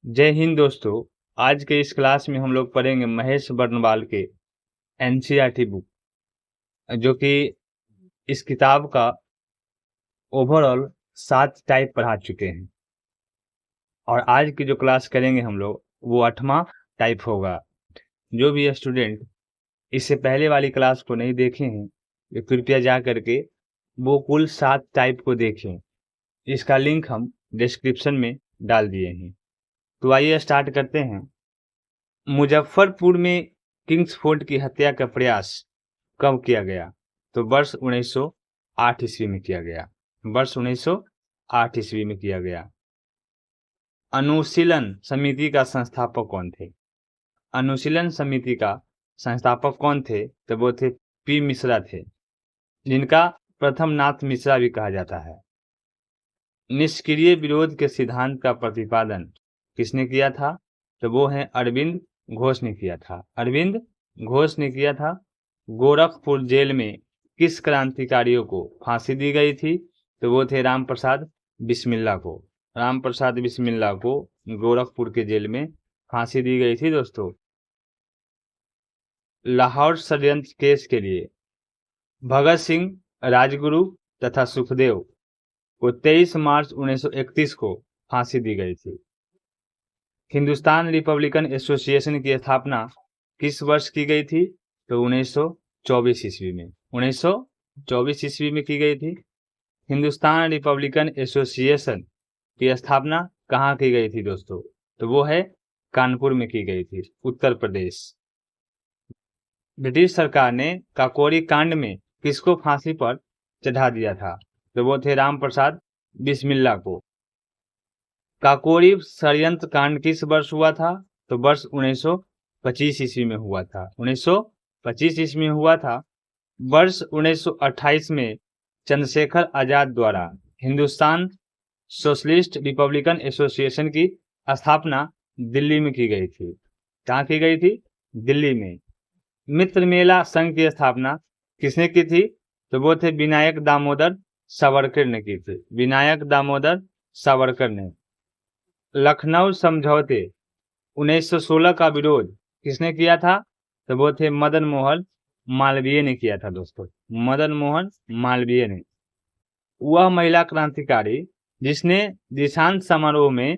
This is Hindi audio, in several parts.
जय हिंद दोस्तों। आज के इस क्लास में हम लोग पढ़ेंगे महेश बर्नवाल के एनसीईआरटी बुक, जो कि इस किताब का ओवरऑल 7 टाइप पढ़ा चुके हैं। और आज की जो क्लास करेंगे हम लोग वो 8वां टाइप होगा। जो भी स्टूडेंट इससे पहले वाली क्लास को नहीं देखे हैं वे कृपया जा करके वो कुल 7 टाइप को देखें। इसका लिंक हम डिस्क्रिप्शन में डाल दिए हैं। तो आइए स्टार्ट करते हैं। मुजफ्फरपुर में किंग्स फोर्ट की हत्या का प्रयास कब किया गया? तो वर्ष 1908 ईस्वी में किया गया। वर्ष 1908 ईस्वी में किया गया। अनुशीलन समिति का संस्थापक कौन थे? अनुशीलन समिति का संस्थापक कौन थे? तो वो थे पी मिश्रा थे, जिनका प्रथम नाथ मिश्रा भी कहा जाता है। निष्क्रिय विरोध के सिद्धांत का प्रतिपादन किसने किया था? तो वो है अरविंद घोष ने किया था। अरविंद घोष ने किया था। गोरखपुर जेल में किस क्रांतिकारियों को फांसी दी गई थी? तो वो थे राम प्रसाद बिस्मिल्ला को। राम प्रसाद बिस्मिल्ला को गोरखपुर के जेल में फांसी दी गई थी दोस्तों। लाहौर षड्यंत्र केस के लिए भगत सिंह, राजगुरु तथा सुखदेव को 23 मार्च 1931 को फांसी दी गई थी। हिंदुस्तान रिपब्लिकन एसोसिएशन की स्थापना किस वर्ष की गई थी? तो 1924 ईस्वी में। 1924 ईस्वी में की गई थी। हिंदुस्तान रिपब्लिकन एसोसिएशन की स्थापना कहाँ की गई थी दोस्तों? तो वो है कानपुर में की गई थी, उत्तर प्रदेश। ब्रिटिश सरकार ने काकोरी कांड में किसको फांसी पर चढ़ा दिया था? तो वो थे राम प्रसाद बिस्मिल्ला को। काकोरी षड्यंत्र कांड किस वर्ष हुआ था? तो वर्ष 1925 ईस्वी में हुआ था। 1925 ईस्वी में हुआ था। वर्ष 1928 में चंद्रशेखर आजाद द्वारा हिंदुस्तान सोशलिस्ट रिपब्लिकन एसोसिएशन की स्थापना दिल्ली में की गई थी। कहाँ की गई थी? दिल्ली में। मित्र मेला संघ की स्थापना किसने की थी? तो वो थे विनायक दामोदर सावरकर ने की थी। विनायक दामोदर सावरकर ने। लखनऊ समझौते 1916 का विरोध किसने किया था? तो वो थे मदन मोहन मालवीय ने किया था दोस्तों। मदन मोहन मालवीय ने। वह महिला क्रांतिकारी जिसने देशांत समारोह में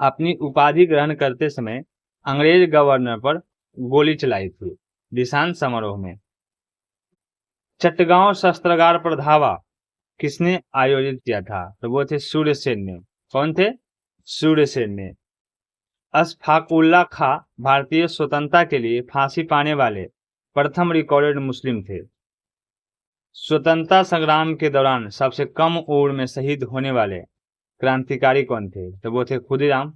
अपनी उपाधि ग्रहण करते समय अंग्रेज गवर्नर पर गोली चलाई थी। देशांत समारोह में। चटगांव शस्त्रागार पर धावा किसने आयोजित किया था? तो वो थे सूर्यसेन ने। कौन थे? सूर्यसेन ने। अशफाकुल्ला खां भारतीय स्वतंत्रता के लिए फांसी पाने वाले प्रथम रिकॉर्डेड मुस्लिम थे। स्वतंत्रता संग्राम के दौरान सबसे कम उम्र में शहीद होने वाले क्रांतिकारी कौन थे? तो वो थे खुदीराम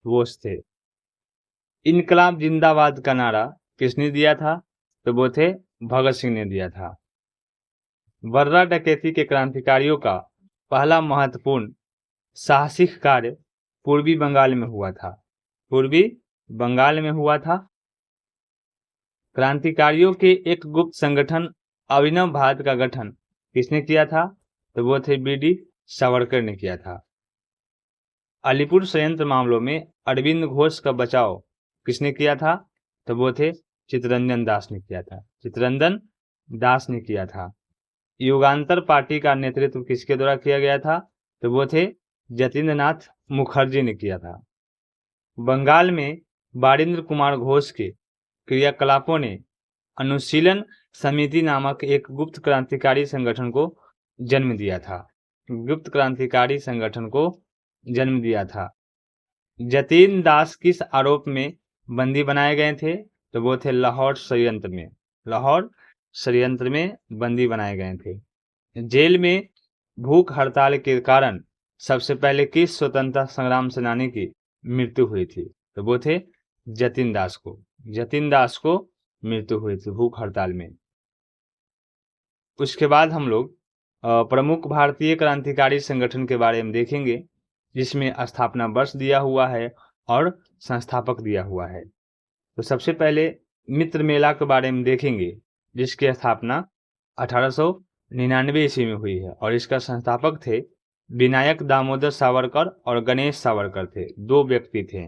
बोस थे। इनकलाब जिंदाबाद का नारा किसने दिया था? तो वो थे भगत सिंह ने दिया था। बर्रा डकैती के क्रांतिकारियों का पहला महत्वपूर्ण साहसिक कार्य पूर्वी बंगाल में हुआ था। पूर्वी बंगाल में हुआ था। क्रांतिकारियों के एक गुप्त संगठन अभिनव भारत का गठन किसने किया था? तो वो थे बीडी सावरकर ने किया था। अलीपुर संयंत्र मामलों में अरविंद घोष का बचाव किसने किया था? तो वो थे चित्तरंजन दास ने किया था। चित्तरंजन दास ने किया था। युगांतर पार्टी का नेतृत्व किसके द्वारा किया गया था? तो वो थे जतीन्द्र नाथ मुखर्जी ने किया था। बंगाल में बारिंद्र कुमार घोष के क्रियाकलापों ने अनुशीलन समिति नामक एक गुप्त क्रांतिकारी संगठन को जन्म दिया था। गुप्त क्रांतिकारी संगठन को जन्म दिया था। जतीन दास किस आरोप में बंदी बनाए गए थे? तो वो थे लाहौर षड्यंत्र में। लाहौर षड्यंत्र में बंदी बनाए गए थे। जेल में भूख हड़ताल के कारण सबसे पहले किस स्वतंत्रता संग्राम सेनानी की मृत्यु हुई थी? तो वो थे जतीन दास को। जतीन दास को मृत्यु हुई थी भूख हड़ताल में। उसके बाद हम लोग प्रमुख भारतीय क्रांतिकारी संगठन के बारे में देखेंगे, जिसमें स्थापना वर्ष दिया हुआ है और संस्थापक दिया हुआ है। तो सबसे पहले मित्र मेला के बारे में देखेंगे, जिसकी स्थापना 1899 ईस्वी में हुई है और इसका संस्थापक थे विनायक दामोदर सावरकर और गणेश सावरकर थे, 2 व्यक्ति थे।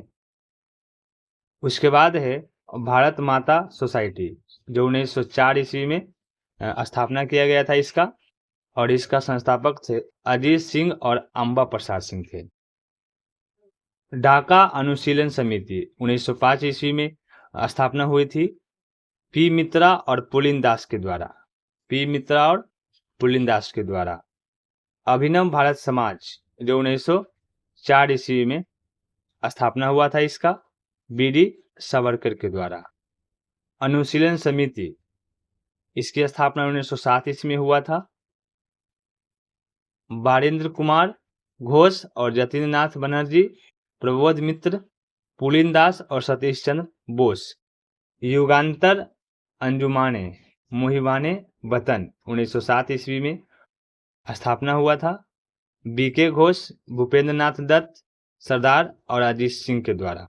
उसके बाद है भारत माता सोसाइटी, जो 1904 ईस्वी में स्थापना किया गया था इसका, और इसका संस्थापक थे अजीत सिंह और अंबा प्रसाद सिंह थे। ढाका अनुशीलन समिति 1905 ईस्वी में स्थापना हुई थी पी मित्रा और पुलिन दास के द्वारा। अभिनव भारत समाज जो 1904 ईस्वी में स्थापना हुआ था इसका, बीडी सावरकर के द्वारा। अनुशीलन समिति, इसकी स्थापना 1907 ईस्वी में हुआ था। बारेंद्र कुमार घोष और जतीन्द्रनाथ बनर्जी, प्रबोध मित्र, पुलिन दास और सतीश चंद्र बोस। युगांतर अंजुमाने मुहिबाने वतन 1907 ईस्वी में स्थापना हुआ था बीके घोष, भूपेंद्र नाथ दत्त, सरदार और अजीत सिंह के द्वारा।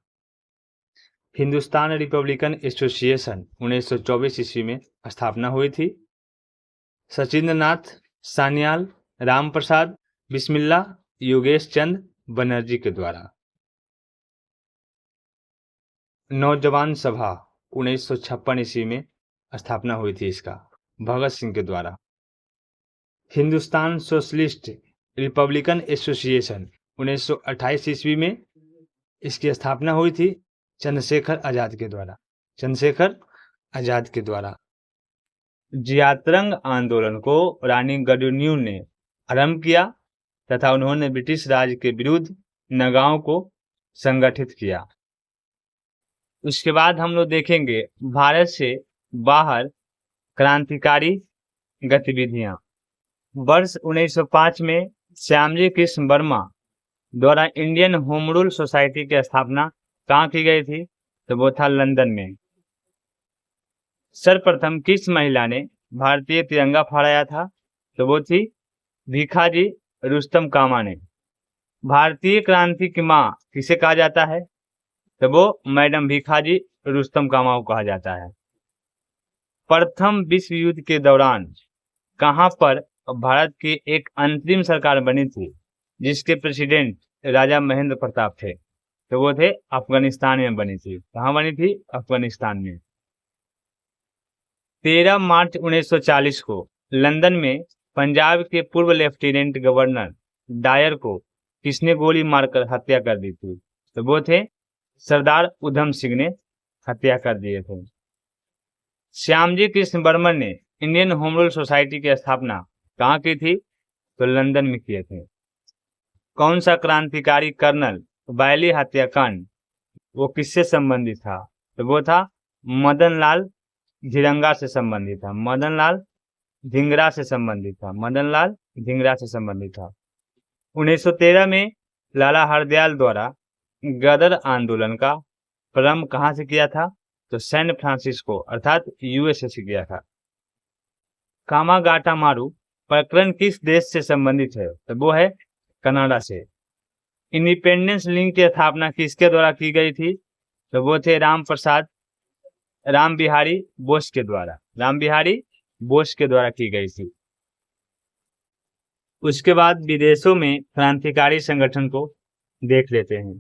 हिंदुस्तान रिपब्लिकन एसोसिएशन 1924 ईस्वी में स्थापना हुई थी सचिंद्र नाथ सान्याल, राम प्रसाद बिस्मिल्ला, योगेश चंद बनर्जी के द्वारा। नौजवान सभा 1956 ईस्वी में स्थापना हुई थी इसका, भगत सिंह के द्वारा। हिंदुस्तान सोशलिस्ट रिपब्लिकन एसोसिएशन 1928 ईस्वी में इसकी स्थापना हुई थी चंद्रशेखर आजाद के द्वारा। जियात्रंग आंदोलन को रानी गडुन्यू ने आरंभ किया तथा उन्होंने ब्रिटिश राज के विरुद्ध नगाओं को संगठित किया। उसके बाद हम लोग देखेंगे भारत से बाहर क्रांतिकारी गतिविधियां। वर्ष 1905 में श्यामजी कृष्ण वर्मा द्वारा इंडियन होम रूल सोसाइटी की स्थापना कहाँ की गई थी? तो वो था लंदन में। सर्वप्रथम किस महिला ने भारतीय तिरंगा फहराया था? तो वो थी भीखाजी रुस्तम कामा ने। भारतीय क्रांति की मां किसे कहा जाता है? तो वो मैडम भीखाजी रुस्तम कामा को कहा जाता है। प्रथम विश्व युद्ध के दौरान कहां पर भारत की एक अंतरिम सरकार बनी थी जिसके प्रेसिडेंट राजा महेंद्र प्रताप थे? तो वो थे अफगानिस्तान में बनी थी। कहाँ बनी थी? अफगानिस्तान में। 13 मार्च 1940 को लंदन में पंजाब के पूर्व लेफ्टिनेंट गवर्नर डायर को किसने गोली मारकर हत्या कर दी थी? तो वो थे सरदार उधम सिंह ने हत्या कर दिए थे। श्यामजी कृष्ण वर्मा ने इंडियन होम रूल सोसाइटी की स्थापना कहाँ की थी? तो लंदन में किए थे। कौन सा क्रांतिकारी कर्नल बायली हत्याकांड वो किससे संबंधित था? तो वो था मदन लाल धिंगरा से संबंधित था। मदन लाल धिंगरा से संबंधित था। 1913 में लाला हरदयाल द्वारा गदर आंदोलन का प्रारंभ कहाँ से किया था? तो सैन फ्रांसिस्को अर्थात यूएसए से किया था। कामागाटा मारू प्रकरण किस देश से संबंधित है? तो वो है कनाडा से। इंडिपेंडेंस लीग की स्थापना किसके द्वारा की गई थी? तो वो थे राम बिहारी बोस के द्वारा की गई थी। उसके बाद विदेशों में क्रांतिकारी संगठन को देख लेते हैं।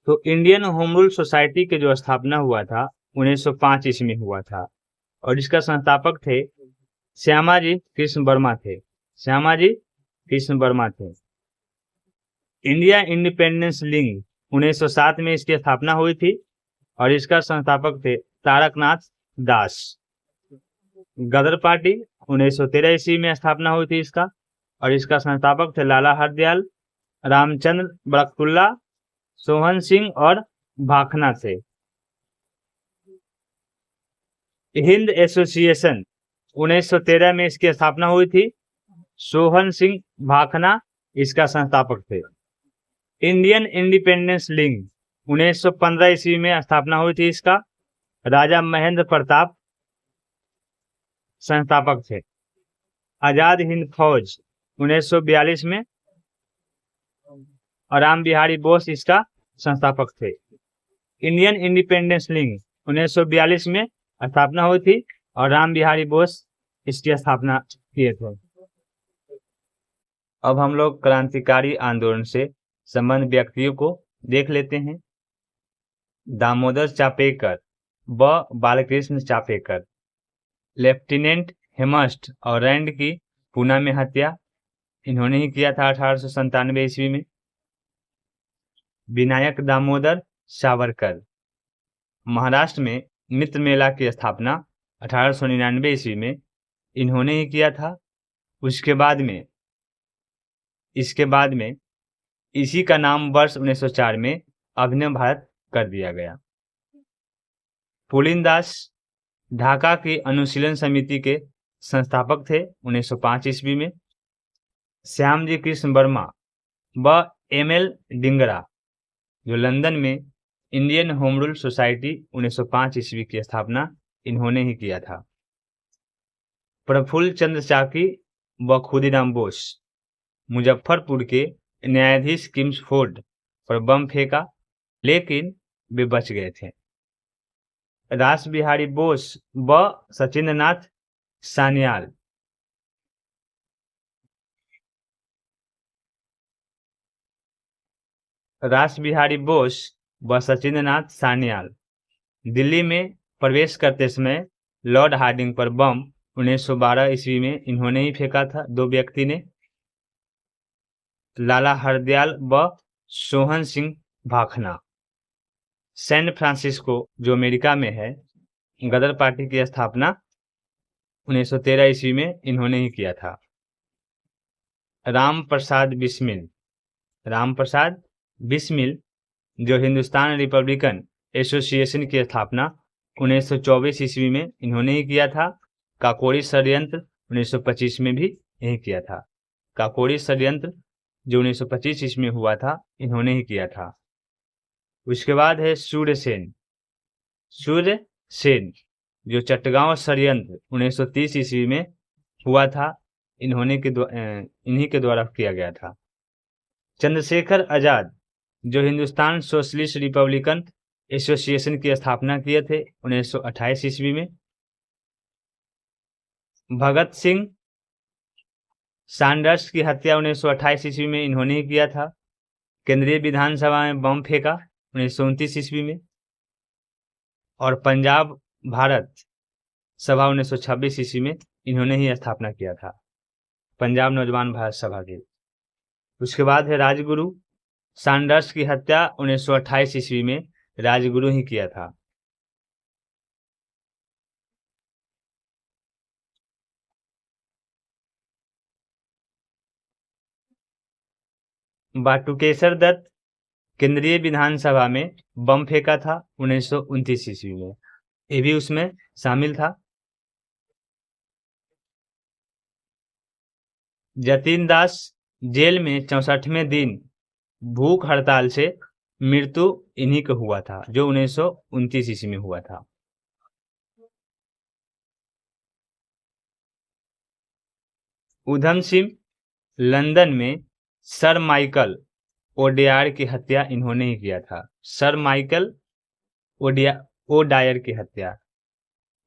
तो इंडियन होम रूल सोसाइटी के जो स्थापना हुआ था 1905 ईस्वी में हुआ था और इसका संस्थापक थे श्यामाजी कृष्ण वर्मा थे। इंडिया इंडिपेंडेंस लीग 1907 में इसकी स्थापना हुई थी और इसका संस्थापक थे तारकनाथ दास। गदर पार्टी 1913 ईस्वी में स्थापना हुई थी इसका और इसका संस्थापक थे लाला हरदयाल, रामचंद्र बरकतुल्ला, सोहन सिंह और भाखना थे। हिंद एसोसिएशन 1913 में इसकी स्थापना हुई थी। सोहन सिंह भाखना इसका संस्थापक थे। इंडियन इंडिपेंडेंस लीग 1915 ईस्वी में स्थापना हुई थी इसका। राजा महेंद्र प्रताप संस्थापक थे। आजाद हिंद फौज 1942 में और राम बिहारी बोस इसका संस्थापक थे। इंडियन इंडिपेंडेंस लीग 1942 में स्थापना हुई थी और राम बिहारी बोस इसकी स्थापना किए थे। अब हम लोग क्रांतिकारी आंदोलन से संबंध व्यक्तियों को देख लेते हैं। दामोदर चापेकर व बालकृष्ण चापेकर। लेफ्टिनेंट हेमस्ट और रैंड की पूना में हत्या इन्होंने ही किया था 1897 ईस्वी में। विनायक दामोदर सावरकर। महाराष्ट्र में मित्र मेला की स्थापना 1899 ईस्वी में इन्होंने ही किया था। इसके बाद में इसी का नाम वर्ष 1904 में अभिनव भारत कर दिया गया। पुलिनदास ढाका की अनुशीलन समिति के संस्थापक थे 1905 ईस्वी में। श्यामजी कृष्ण वर्मा व एमएल डिंगरा जो लंदन में इंडियन होम रूल सोसाइटी 1905 ईस्वी की स्थापना इन्होंने ही किया था। प्रफुल्ल चंद्र चाकी व खुदीराम बोस मुजफ्फरपुर के न्यायाधीश किम्सफोर्ड पर बम फेंका, लेकिन वे बच गए थे। रास बिहारी बोस व सचिंद्रनाथ सान्याल। रास बिहारी बोस व सचिंद्रनाथ सान्याल दिल्ली में प्रवेश करते समय लॉर्ड हार्डिंग पर बम 1912 ईस्वी में इन्होंने ही फेंका था। दो व्यक्ति ने। लाला हरदयाल व सोहन सिंह भाखना। सैन फ्रांसिस्को जो अमेरिका में है, गदर पार्टी की स्थापना 1913 ईस्वी में इन्होंने ही किया था। राम प्रसाद बिस्मिल जो हिंदुस्तान रिपब्लिकन एसोसिएशन की स्थापना 1924 ईस्वी में इन्होंने ही किया था। काकोरी षड्यंत्र 1925 में भी यही किया था। काकोरी षड्यंत्र जो 1925 ईस्वी में हुआ था इन्होंने ही किया था। उसके बाद है सूर्य सेन जो चटगांव षड्यंत्र 1930 ईस्वी में हुआ था, इन्हीं के द्वारा किया गया था। चंद्रशेखर आजाद जो हिंदुस्तान सोशलिस्ट रिपब्लिकन एसोसिएशन की स्थापना किए थे 1928 ईस्वी में। भगत सिंह सैंडर्स की हत्या 1928 ईस्वी में इन्होंने ही किया था। केंद्रीय विधानसभा में बम फेंका 1929 ईस्वी में। और पंजाब भारत सभा 1926 ईस्वी में इन्होंने ही स्थापना किया था, पंजाब नौजवान भारत सभा की। उसके बाद है राजगुरु सैंडर्स की हत्या 1928 ईस्वी में राजगुरु ही किया था। बाटुकेश्वर दत्त केंद्रीय विधानसभा में बम फेंका था 1929 ईस्वी में, ये भी उसमें शामिल था। जतीन दास जेल में 64वें दिन भूख हड़ताल से मृत्यु इन्हीं को हुआ था, जो 1929 ईस्वी में हुआ था। उधम सिंह लंदन में सर माइकल ओडायर की हत्या इन्होंने ही किया था। सर माइकल ओडायर की हत्या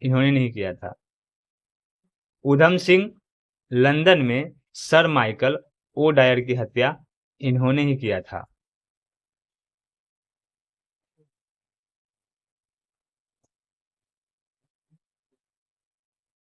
इन्होंने नहीं किया था। उधम सिंह लंदन में सर माइकल ओडायर की हत्या इन्होंने ही किया था।